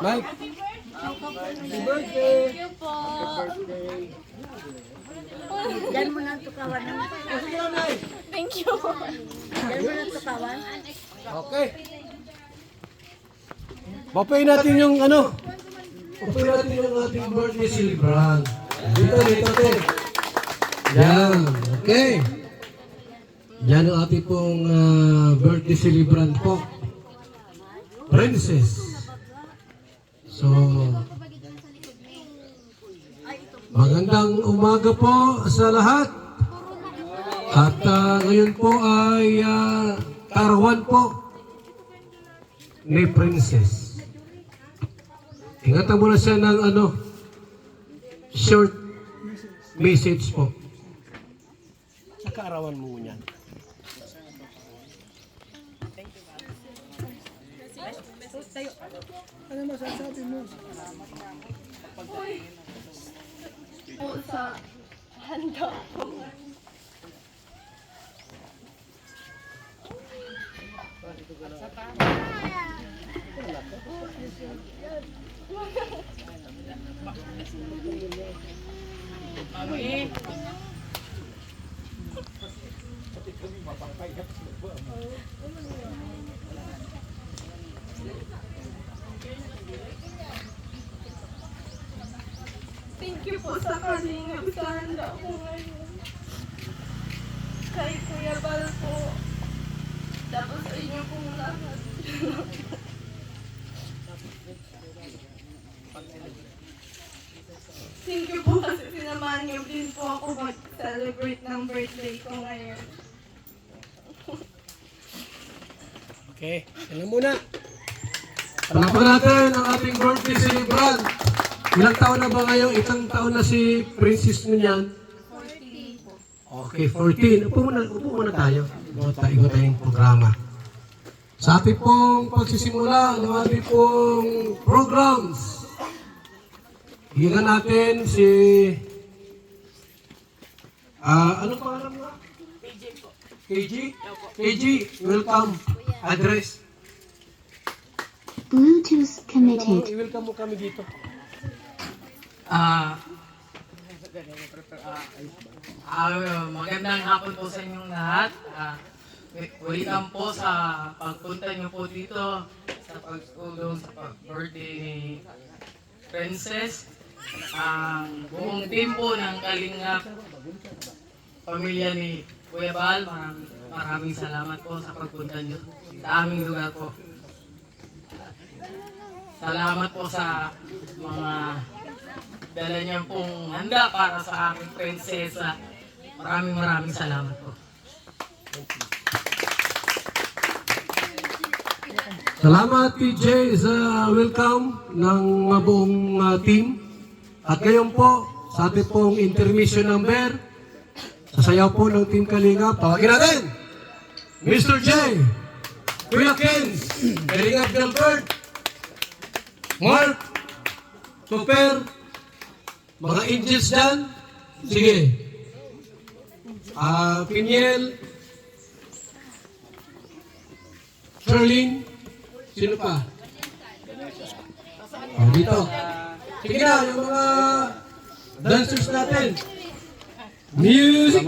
Mike. Happy birthday. Thank you po. Diyan mo na tukawan ng... Sige lang, Nay. Thank you. Diyan mo na tukawan. Okay. Papay natin yung ano. Papay natin yung ating birthday celebrant. Dito, te. Yan. Okay. Yan ang ating pong birthday celebrant po. Princess. So, magandang umaga po sa lahat. At ngayon po ay karawan po ni Princess. Ingatan mo na siya ng short message po. Sa kaarawan mo niyan. Ano masasabi mo? Po sa handa po. Thank you po sa kalingap sa handa ko ngayon. Kay Kuya Bal po. Tapos sa inyo pong lahat. Thank you po kasi sinamahan niyo din po ako mag-celebrate ng birthday ko ngayon. Okay, alam muna. Palapan natin ang ating birthday celebrant. Ilang taon na ba ngayon? Itang taon na si Princess mo niyan? 14 po. Okay, 14. Upo muna tayo. Igo tayong programa. Sa ating pong pagsisimula ng ating pong programs, higan natin si... anong pangalan mo? KG po. KG? KG, welcome. Address. Bluetooth connected. I-welcome mo kami dito. Magandang hapon po sa inyong lahat. Welcome po sa pagpunta niyo po dito sa pagtulong sa birthday ni Princess. Ang buong team po ng Kalingap, pamilya ni Kuya Bal, maraming salamat po sa pagpunta niyo sa aming lugar po. Salamat po sa mga dala niya pong handa para sa aking prinsesa. Maraming salamat po. Salamat PJ sa welcome ng buong team. At ngayon po, sa ating pong intermission number, sasayaw po ng Team Kalingap. Tawagin natin! Mr. J, Kuya Ken, Kalingap Delbert, Mark, Super, mga angels dyan. Sige. Piniel, Charlene, sino pa? Dito. Sige na, yung mga dancers natin. Music!